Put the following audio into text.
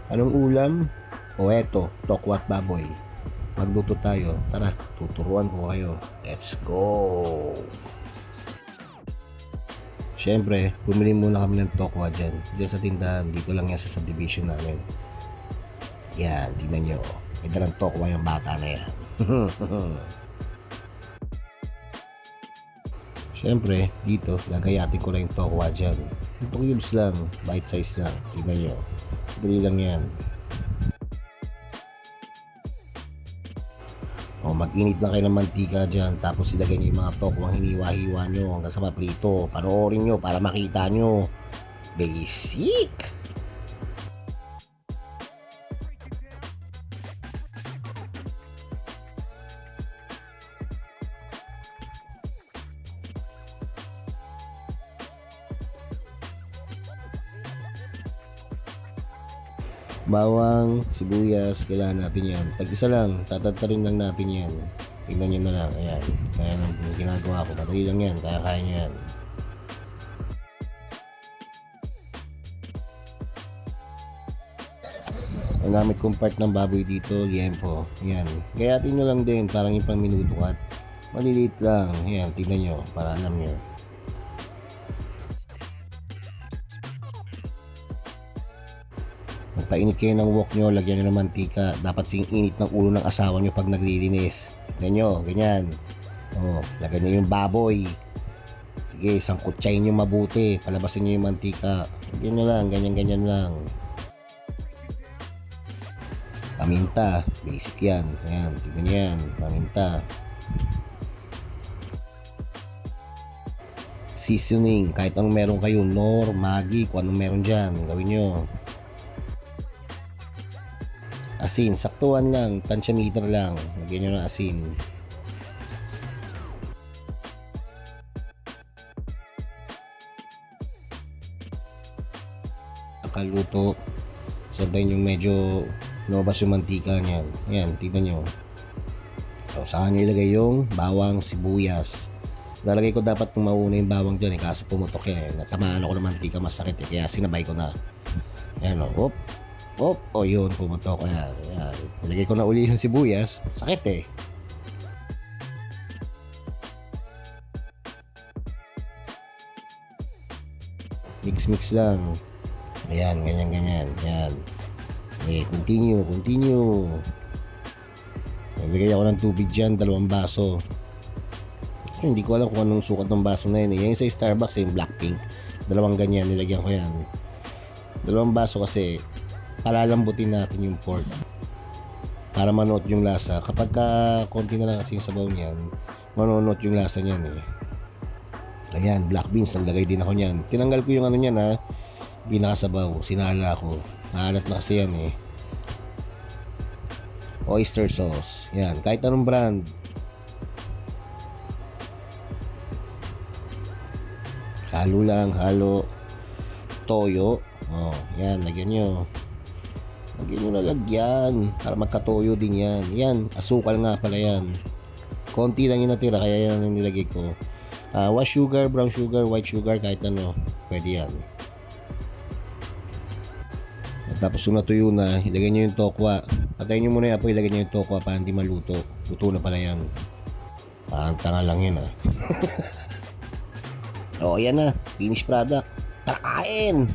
Anong ulam? O eto, tokwa at baboy. Magluto tayo. Tara, tuturuan ko kayo. Let's go! Siyempre, bumili muna kami ng tokwa dyan. Diyan sa tindahan, dito lang yan sa subdivision namin. Yan, tingnan nyo. May dalang tokwa yung bata na yan. Siyempre, dito, gagayatin ko lang yung tokwa dyan. Ito cubes lang, bite size lang. Tingnan nyo. Dali lang yan. O, mag-init lang kayo ng mantika dyan. Tapos ilagay nyo yung mga tokwang hiniwa-hiwa nyo hanggang sa maprito. Panoorin nyo para makita nyo. Basic! Bawang, sibuyas, kailangan natin yan. Tag-isa lang, tatatarin lang natin yan. Tingnan nyo na lang, ayan. Kaya lang ginagawa ko, madali lang yan, kaya nyo yan. Ang gamit kong part ng baboy dito, liempo. Ayan, gayatin nyo lang din, parang yung pang minuto at maliliit lang. Ayan, tingnan nyo, para alam nyo. Magpainit kayo ng wok nyo, lagyan nyo ng mantika. Dapat sing init ng ulo ng asawa nyo pag naglilinis. Tignan nyo, ganyan. O, lagyan nyo yung baboy. Sige, sangkutsayin nyo mabuti. Palabasin nyo yung mantika. Lagyan nyo lang, ganyan-ganyan lang. Paminta, basic yan. Ayan, tignan nyo yan, paminta. Seasoning, kahit anong meron kayo, Nor, Maggi, kung anong meron dyan, gawin nyo. Asin, saktuhan lang, tansya meter lang. Lagyan nyo ng asin. Nakaluto. Santayin yung medyo lumabas yung mantika niyan. Ayan, tignan nyo. So, saan nyo ilagay yung bawang, sibuyas. Lalagay ko dapat kung mauna yung bawang dyan kaso pumutok yan. Natamaan ako ng mantika, masakit kaya sinabay ko na. Ayan o, o yun, pumutok. Ayan. Nilagay ko na uli yung sibuyas. Sakit Mix lang. Ayan, ganyan. Ayan. Okay, continue. Nilagay ako ng tubig dyan, 2 baso. Hindi ko alam kung anong sukat ng baso na yun. Yan sa Starbucks, yung Blackpink. 2 ganyan, nilagyan ko yan. 2 baso kasi palalambutin natin yung pork para manot yung lasa. Kapag konti na lang kasi yung sabaw niyan, manonot yung lasa niyan Ayan, black beans, naglagay din ako niyan. Tinanggal ko yung ano niyan binakasabaw, sinala ko. Maalat na kasi yan Oyster sauce. Yan, kahit anong brand. Halo lang, toyo. Yan, lagyan nyo. Lagyan nyo na lagyan para magkatoyo din yan. Yan, asukal nga pala yan. Konti lang yung natira kaya yan ang nilagay ko. White sugar, brown sugar, white sugar, kahit ano, pwede yan. At tapos kung natuyo na, ilagay nyo yung tokwa. Patayin nyo muna yung apoy, ilagay nyo yung tokwa para hindi maluto. Luto na pala yan. Parang tanga lang yun O, yan na. Finished product. Takain!